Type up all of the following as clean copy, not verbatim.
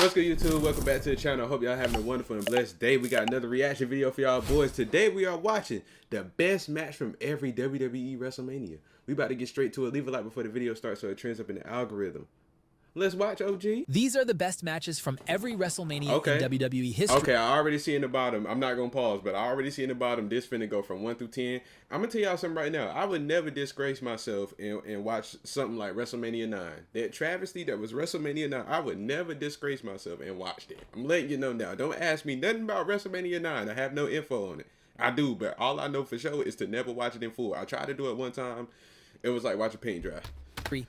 What's good, YouTube? Welcome back to the channel. I hope y'all having a wonderful and blessed day. We got another reaction video for y'all boys. Today we are watching the best match from every WWE WrestleMania. We about to get straight to it. Leave a like before the video starts so it trends up in the algorithm. Let's watch, OG. These are the best matches from every WrestleMania in WWE history. Okay, I already see in the bottom. I'm not going to pause, but I already see in the bottom. This finna go from 1 through 10. I'm going to tell y'all something right now. I would never disgrace myself and watch something like WrestleMania 9. That travesty that was WrestleMania 9, I would never disgrace myself and watch it. I'm letting you know now. Don't ask me nothing about WrestleMania 9. I have no info on it. I do, but all I know for sure is to never watch it in full. I tried to do it one time. It was like watching paint dry.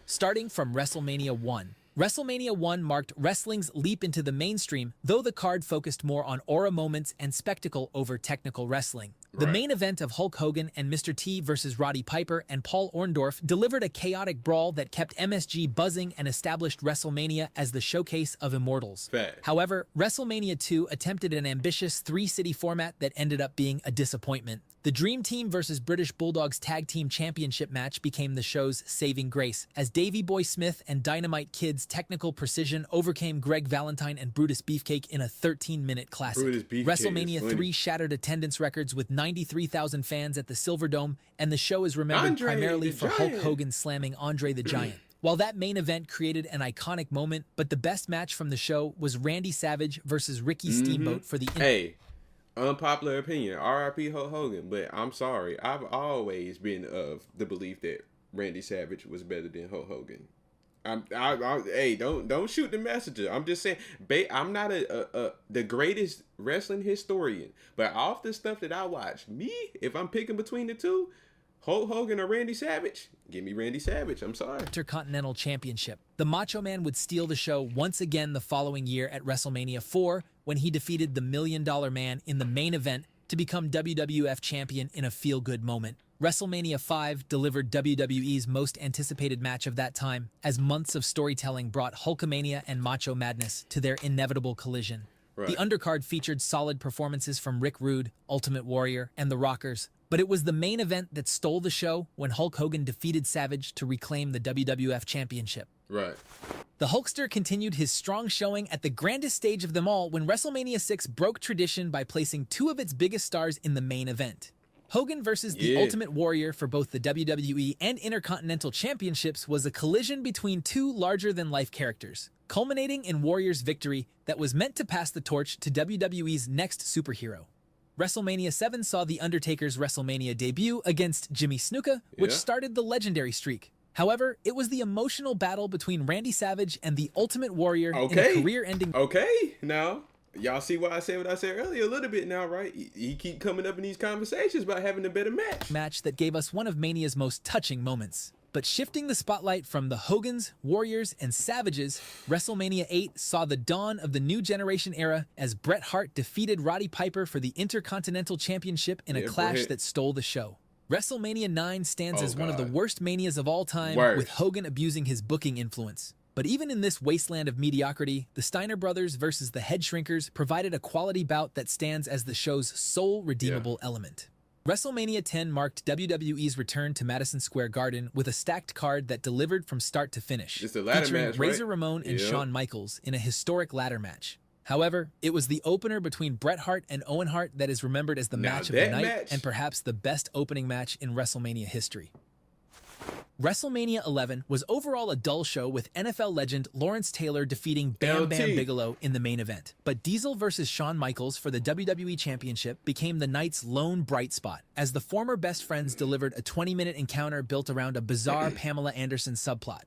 Starting from WrestleMania 1. WrestleMania 1 marked wrestling's leap into the mainstream, though the card focused more on aura moments and spectacle over technical wrestling. The main event of Hulk Hogan and Mr. T versus Roddy Piper and Paul Orndorff delivered a chaotic brawl that kept MSG buzzing and established WrestleMania as the showcase of immortals. However, WrestleMania 2 attempted an ambitious three-city format that ended up being a disappointment. The Dream Team versus British Bulldogs Tag Team Championship match became the show's saving grace, as Davey Boy Smith and Dynamite Kid's technical precision overcame Greg Valentine and Brutus Beefcake in a 13-minute classic. WrestleMania 3 shattered attendance records with 93,000 fans at the Silverdome, and the show is remembered primarily for Hulk Hogan slamming Andre the Giant. While that main event created an iconic moment, but the best match from the show was Randy Savage versus Ricky Steamboat for the... Unpopular opinion, R.I.P. Hulk Hogan, but I'm sorry. I've always been of the belief that Randy Savage was better than Hulk Hogan. Hey, don't shoot the messenger. I'm just saying, I'm not the greatest wrestling historian, but off the stuff that I watch, if I'm picking between the two, Hulk Hogan or Randy Savage, give me Randy Savage. I'm sorry. Intercontinental Championship. The Macho Man would steal the show once again the following year at WrestleMania 4 when he defeated the $1 Million Man in the main event to become WWF champion in a feel-good moment. WrestleMania 5 delivered WWE's most anticipated match of that time, as months of storytelling brought Hulkamania and Macho Madness to their inevitable collision. The undercard featured solid performances from Rick Rude, Ultimate Warrior, and The Rockers, but it was the main event that stole the show when Hulk Hogan defeated Savage to reclaim the WWF Championship. The Hulkster continued his strong showing at the grandest stage of them all when WrestleMania 6 broke tradition by placing two of its biggest stars in the main event. Hogan versus the Ultimate Warrior for both the WWE and Intercontinental Championships was a collision between two larger-than-life characters, culminating in Warrior's victory that was meant to pass the torch to WWE's next superhero. WrestleMania 7 saw The Undertaker's WrestleMania debut against Jimmy Snuka, which started the legendary streak. However, it was the emotional battle between Randy Savage and the Ultimate Warrior in a career-ending... Now, y'all see why I said what I said earlier a little bit now, right? He keep coming up in these conversations about having a better match. That gave us one of Mania's most touching moments. But shifting the spotlight from the Hogans, Warriors, and Savages, WrestleMania 8 saw the dawn of the new generation era as Bret Hart defeated Roddy Piper for the Intercontinental Championship in a clash that stole the show. WrestleMania 9 stands as one of the worst manias of all time, with Hogan abusing his booking influence. But even in this wasteland of mediocrity, the Steiner Brothers versus the Head Shrinkers provided a quality bout that stands as the show's sole redeemable element. WrestleMania 10 marked WWE's return to Madison Square Garden with a stacked card that delivered from start to finish, featuring Razor Ramon and Shawn Michaels in a historic ladder match. However, it was the opener between Bret Hart and Owen Hart that is remembered as the match of the night and perhaps the best opening match in WrestleMania history. WrestleMania 11 was overall a dull show with NFL legend Lawrence Taylor defeating Bam Bam Bigelow in the main event. But Diesel versus Shawn Michaels for the WWE Championship became the night's lone bright spot, as the former best friends delivered a 20-minute encounter built around a bizarre Pamela Anderson subplot.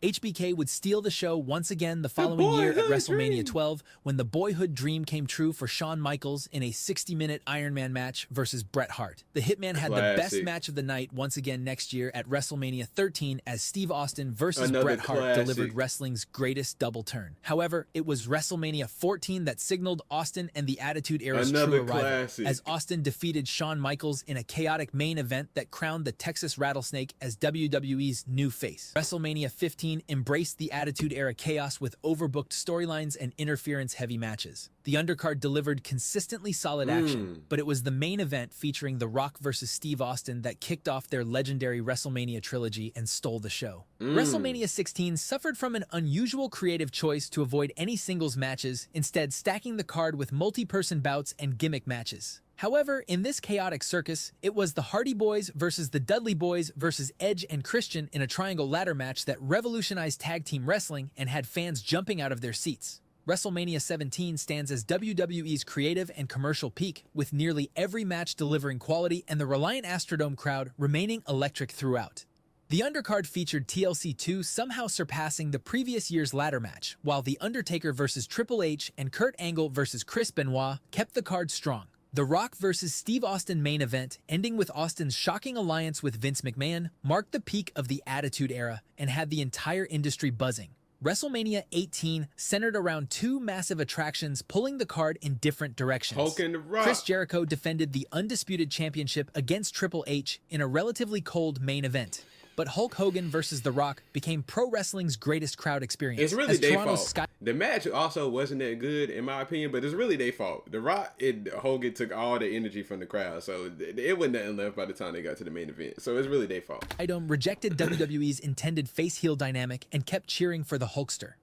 HBK would steal the show once again the following year at WrestleMania 12 when the boyhood dream came true for Shawn Michaels in a 60-minute Iron Man match versus Bret Hart. The Hitman had the best match of the night once again next year at WrestleMania 13 as Steve Austin versus Bret Hart delivered wrestling's greatest double turn. However, it was WrestleMania 14 that signaled Austin and the Attitude Era's true arrival, as Austin defeated Shawn Michaels in a chaotic main event that crowned the Texas Rattlesnake as WWE's new face. WrestleMania 15 2017 embraced the Attitude Era chaos with overbooked storylines and interference-heavy matches. The undercard delivered consistently solid action, but it was the main event featuring The Rock versus Steve Austin that kicked off their legendary WrestleMania trilogy and stole the show. WrestleMania 16 suffered from an unusual creative choice to avoid any singles matches, instead stacking the card with multi-person bouts and gimmick matches. However, in this chaotic circus, it was the Hardy Boys versus the Dudley Boys versus Edge and Christian in a triangle ladder match that revolutionized tag team wrestling and had fans jumping out of their seats. WrestleMania 17 stands as WWE's creative and commercial peak, with nearly every match delivering quality and the Reliant Astrodome crowd remaining electric throughout. The undercard featured TLC 2 somehow surpassing the previous year's ladder match, while The Undertaker versus Triple H and Kurt Angle versus Chris Benoit kept the card strong. The Rock versus Steve Austin main event, ending with Austin's shocking alliance with Vince McMahon, marked the peak of the Attitude Era and had the entire industry buzzing. WrestleMania 18 centered around two massive attractions pulling the card in different directions. Hulk and The Rock. Chris Jericho defended the Undisputed Championship against Triple H in a relatively cold main event. But Hulk Hogan versus The Rock became pro wrestling's greatest crowd experience. It's really their fault. The match also wasn't that good, in my opinion, but it's really their fault. The Rock and Hogan took all the energy from the crowd, so it wasn't nothing left by the time they got to the main event. So it's really their fault. Item rejected WWE's intended face-heel dynamic and kept cheering for the Hulkster.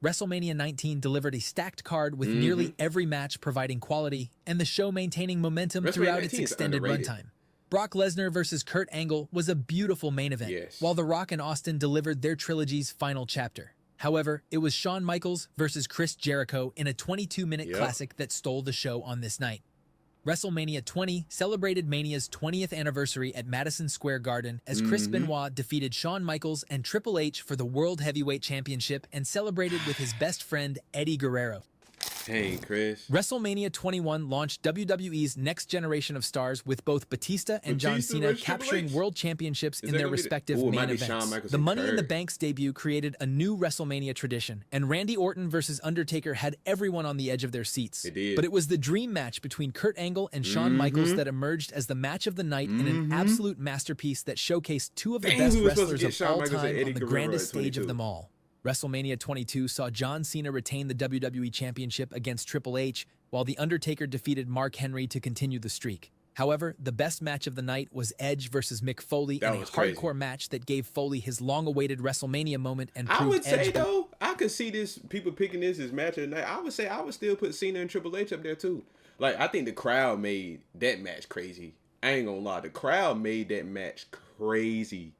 WrestleMania 19 delivered a stacked card with nearly every match providing quality, and the show maintaining momentum throughout its extended runtime. Brock Lesnar versus Kurt Angle was a beautiful main event, while The Rock and Austin delivered their trilogy's final chapter. However, it was Shawn Michaels versus Chris Jericho in a 22-minute classic that stole the show on this night. WrestleMania 20 celebrated Mania's 20th anniversary at Madison Square Garden as Chris Benoit defeated Shawn Michaels and Triple H for the World Heavyweight Championship and celebrated with his best friend Eddie Guerrero. Hey, Chris. WrestleMania 21 launched WWE's next generation of stars with both Batista and John Cena capturing world championships in their respective main events. The Money in the Bank's debut created a new WrestleMania tradition, and Randy Orton versus Undertaker had everyone on the edge of their seats. But it was the dream match between Kurt Angle and Shawn Michaels that emerged as the match of the night in an absolute masterpiece that showcased two of the best wrestlers of all time on the grandest stage of them all. WrestleMania 22 saw John Cena retain the WWE Championship against Triple H, while The Undertaker defeated Mark Henry to continue the streak. However, the best match of the night was Edge versus Mick Foley in a hardcore match that gave Foley his long-awaited WrestleMania moment and proved I would say, Edge though, I could see this, people picking this as match of the night. I would say I would still put Cena and Triple H up there, too. Like, I think the crowd made that match crazy. I ain't gonna lie. The crowd made that match crazy.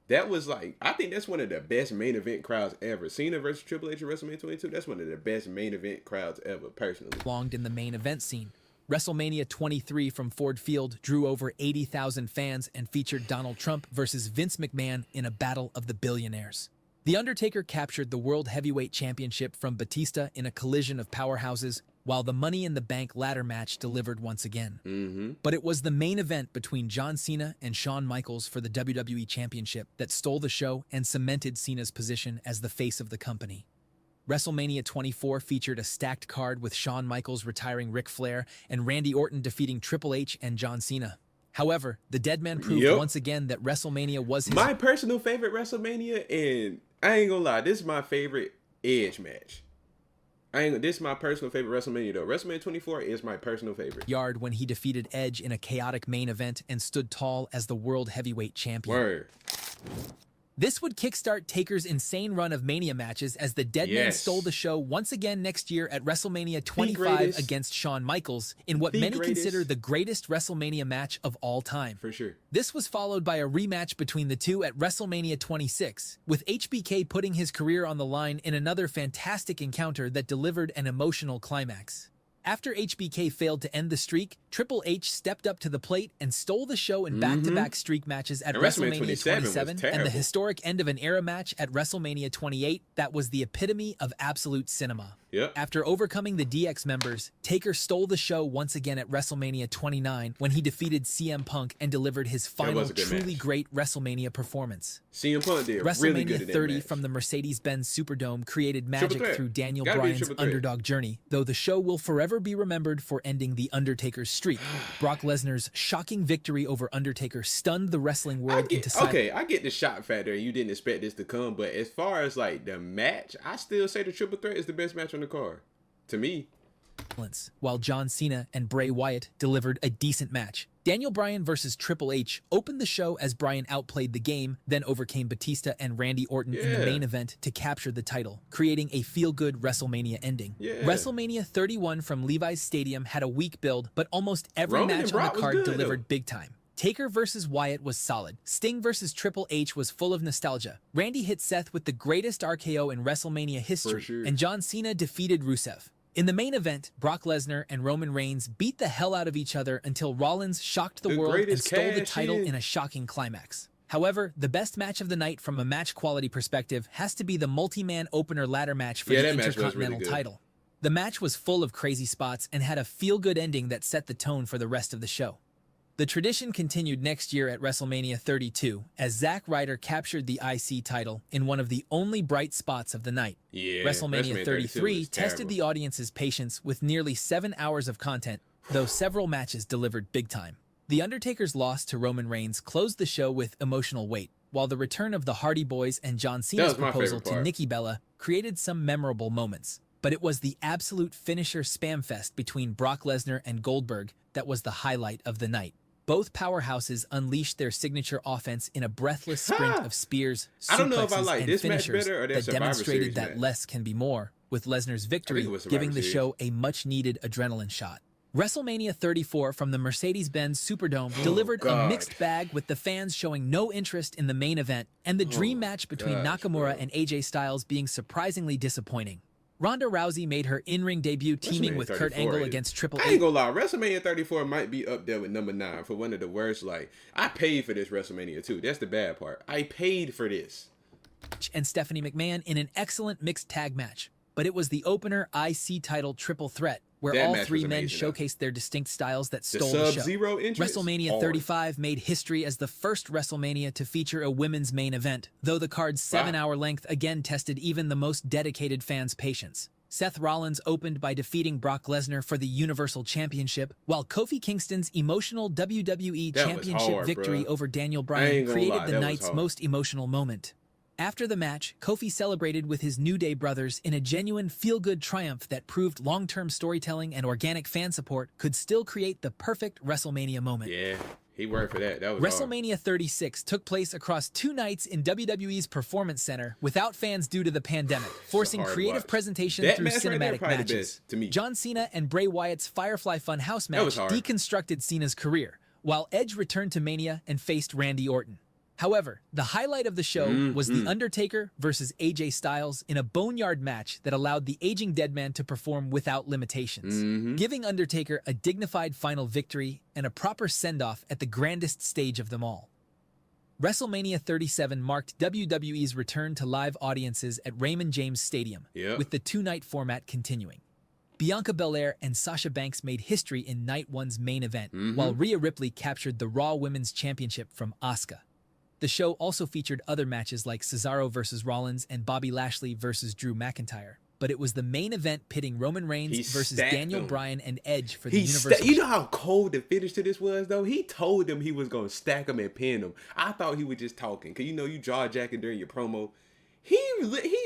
That was like, I think that's one of the best main event crowds ever. Cena versus Triple H at WrestleMania 22, that's one of the best main event crowds ever, personally. Belonged in the main event scene. WrestleMania 23 from Ford Field drew over 80,000 fans and featured Donald Trump versus Vince McMahon in a battle of the billionaires. The Undertaker captured the World Heavyweight Championship from Batista in a collision of powerhouses, while the Money in the Bank ladder match delivered once again. But it was the main event between John Cena and Shawn Michaels for the WWE Championship that stole the show and cemented Cena's position as the face of the company. WrestleMania 24 featured a stacked card with Shawn Michaels retiring Ric Flair and Randy Orton defeating Triple H and John Cena. However, the Deadman proved once again that WrestleMania was his... My personal favorite WrestleMania, and I ain't gonna lie, this is my favorite Edge match. This is my personal favorite WrestleMania, though. WrestleMania 24 is my personal favorite. Yard when he defeated Edge in a chaotic main event and stood tall as the World Heavyweight Champion. Word. This would kickstart Taker's insane run of Mania matches as the Deadman stole the show once again next year at WrestleMania 25 against Shawn Michaels in what many consider the greatest WrestleMania match of all time. For sure. This was followed by a rematch between the two at WrestleMania 26, with HBK putting his career on the line in another fantastic encounter that delivered an emotional climax. After HBK failed to end the streak, Triple H stepped up to the plate and stole the show in back-to-back streak matches at WrestleMania 27 and the historic end of an era match at WrestleMania 28 that was the epitome of absolute cinema. Yep. After overcoming the DX members, Taker stole the show once again at WrestleMania 29 when he defeated CM Punk and delivered his final truly great WrestleMania performance. CM Punk did WrestleMania really good in that 30 match. from the Mercedes-Benz Superdome created magic through Daniel Gotta be a Bryan's triple threat. underdog journey, though the show will forever be remembered for ending The Undertaker's streak. Brock Lesnar's shocking victory over Undertaker stunned the wrestling world into silence. Okay, I get the shock factor, and you didn't expect this to come, but as far as like the match, I still say the triple threat is the best match on the card. To me. While John Cena and Bray Wyatt delivered a decent match. Daniel Bryan versus Triple H opened the show as Bryan outplayed the game, then overcame Batista and Randy Orton in the main event to capture the title, creating a feel-good WrestleMania ending. WrestleMania 31 from Levi's Stadium had a weak build, but almost every match on the card delivered big time. Taker versus Wyatt was solid. Sting versus Triple H was full of nostalgia. Randy hit Seth with the greatest RKO in WrestleMania history, and John Cena defeated Rusev. In the main event, Brock Lesnar and Roman Reigns beat the hell out of each other until Rollins shocked the world and stole the title in a shocking climax. However, the best match of the night from a match quality perspective has to be the multi-man opener ladder match for the Intercontinental title. The match was full of crazy spots and had a feel-good ending that set the tone for the rest of the show. The tradition continued next year at WrestleMania 32 as Zack Ryder captured the IC title in one of the only bright spots of the night. WrestleMania 33 tested the audience's patience with nearly 7 hours of content, though several matches delivered big time. The Undertaker's loss to Roman Reigns closed the show with emotional weight, while the return of the Hardy Boys and John Cena's proposal to Nikki Bella created some memorable moments. But it was the absolute finisher spam fest between Brock Lesnar and Goldberg that was the highlight of the night. Both powerhouses unleashed their signature offense in a breathless sprint of spears, suplexes, and finishers that demonstrated that less can be more, with Lesnar's victory giving the show a much-needed adrenaline shot. WrestleMania 34 from the Mercedes-Benz Superdome delivered a mixed bag with the fans showing no interest in the main event and the dream match between Nakamura and AJ Styles being surprisingly disappointing. Ronda Rousey made her in-ring debut teaming with Kurt Angle against Triple H. I ain't gonna lie, WrestleMania 34 might be up there with number 9 for one of the worst. Like, I paid for this WrestleMania too. That's the bad part. I paid for this. And Stephanie McMahon in an excellent mixed tag match. But it was the opener IC title triple threat, where all three men showcased their distinct styles that stole the show. WrestleMania 35 made history as the first WrestleMania to feature a women's main event, though the card's 7-hour length again tested even the most dedicated fans' patience. Seth Rollins opened by defeating Brock Lesnar for the Universal Championship, while Kofi Kingston's emotional WWE Championship victory over Daniel Bryan created the night's most emotional moment. After the match, Kofi celebrated with his New Day brothers in a genuine feel-good triumph that proved long-term storytelling and organic fan support could still create the perfect WrestleMania moment. Yeah, he worked for that. That was WrestleMania 36 took place across 2 nights in WWE's Performance Center without fans due to the pandemic, forcing creative presentation through cinematic matches. To me. John Cena and Bray Wyatt's Firefly Funhouse match deconstructed Cena's career, while Edge returned to Mania and faced Randy Orton. However, the highlight of the show was The Undertaker versus AJ Styles in a boneyard match that allowed the aging dead man to perform without limitations, giving Undertaker a dignified final victory and a proper send-off at the grandest stage of them all. WrestleMania 37 marked WWE's return to live audiences at Raymond James Stadium, with the 2-night format continuing. Bianca Belair and Sasha Banks made history in Night 1's main event, while Rhea Ripley captured the Raw Women's Championship from Asuka. The show also featured other matches like Cesaro versus Rollins and Bobby Lashley versus Drew McIntyre. But it was the main event pitting Roman Reigns versus Daniel Bryan and Edge for the Universal. You know how cold the finish to this was, though? He told them he was going to stack them and pin them. I thought he was just talking. Because, you know, you jaw jacking during your promo. He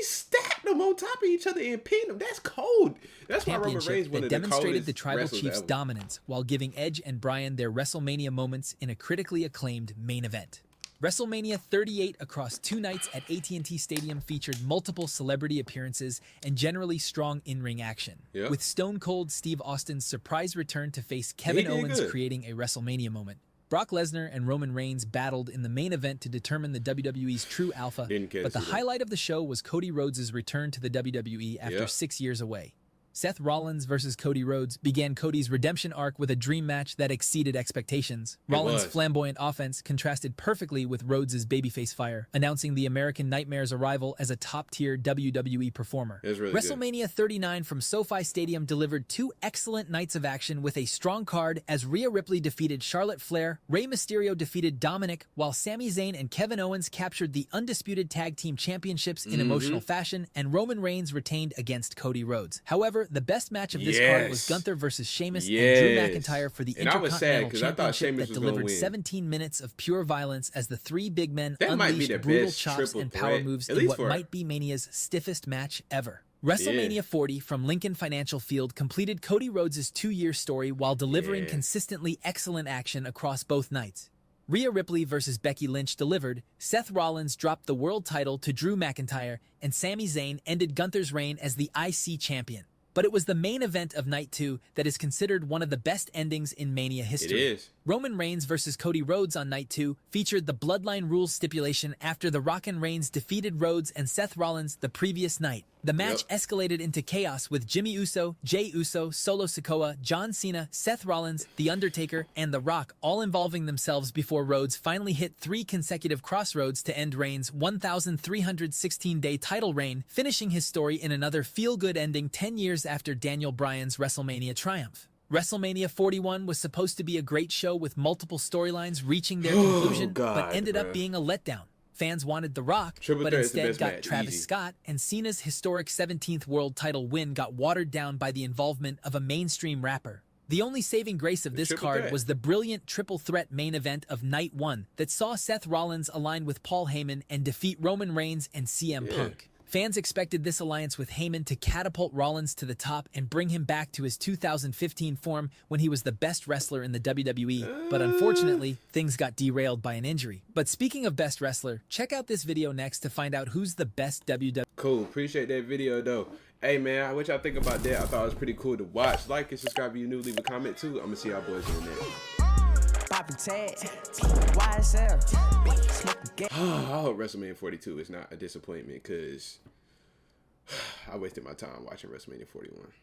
stacked them on top of each other and pinned them. That's cold. That's why Roman Reigns one of the demonstrated the Tribal Chiefs' dominance while giving Edge and Bryan their WrestleMania moments in a critically acclaimed main event. WrestleMania 38 across 2 nights at AT&T Stadium featured multiple celebrity appearances and generally strong in-ring action, with Stone Cold Steve Austin's surprise return to face Kevin Owens creating a WrestleMania moment. Brock Lesnar and Roman Reigns battled in the main event to determine the WWE's true alpha, but the highlight of the show was Cody Rhodes' return to the WWE after 6 years away. Seth Rollins versus Cody Rhodes began Cody's redemption arc with a dream match that exceeded expectations. Rollins' flamboyant offense contrasted perfectly with Rhodes' babyface fire, announcing the American Nightmare's arrival as a top-tier WWE performer. Really WrestleMania 39 from SoFi Stadium delivered 2 excellent nights of action with a strong card as Rhea Ripley defeated Charlotte Flair, Rey Mysterio defeated Dominic, while Sami Zayn and Kevin Owens captured the undisputed tag team championships in emotional fashion, and Roman Reigns retained against Cody Rhodes. However, the best match of this card was Gunther versus Sheamus and Drew McIntyre for the Intercontinental Championship that delivered 17 minutes of pure violence as the 3 big men unleashed brutal chops and power moves in what might be Mania's stiffest match ever. WrestleMania 40 from Lincoln Financial Field completed Cody Rhodes' 2-year story while delivering consistently excellent action across both nights. Rhea Ripley versus Becky Lynch delivered, Seth Rollins dropped the world title to Drew McIntyre, and Sami Zayn ended Gunther's reign as the IC champion. But it was the main event of Night 2 that is considered one of the best endings in Mania history. It is. Roman Reigns versus Cody Rhodes on Night 2 featured the Bloodline Rules stipulation after The Rock and Reigns defeated Rhodes and Seth Rollins the previous night. The match escalated into chaos with Jimmy Uso, Jey Uso, Solo Sikoa, John Cena, Seth Rollins, The Undertaker, and The Rock all involving themselves before Rhodes finally hit 3 consecutive crossroads to end Reigns' 1,316-day title reign, finishing his story in another feel-good ending 10 years after Daniel Bryan's WrestleMania triumph. WrestleMania 41 was supposed to be a great show with multiple storylines reaching their conclusion, but ended up being a letdown. Fans wanted The Rock, but instead got Travis Scott, and Cena's historic 17th world title win got watered down by the involvement of a mainstream rapper. The only saving grace of this card was the brilliant triple threat main event of Night 1 that saw Seth Rollins align with Paul Heyman and defeat Roman Reigns and CM Punk. Fans expected this alliance with Heyman to catapult Rollins to the top and bring him back to his 2015 form when he was the best wrestler in the WWE, but unfortunately, things got derailed by an injury. But speaking of best wrestler, check out this video next to find out who's the best WWE. Cool, appreciate that video though. Hey man, what y'all think about that? I thought it was pretty cool to watch. Like and subscribe if you're new, leave a comment too. I'm gonna see y'all boys in there. I hope WrestleMania 42 is not a disappointment because I wasted my time watching WrestleMania 41.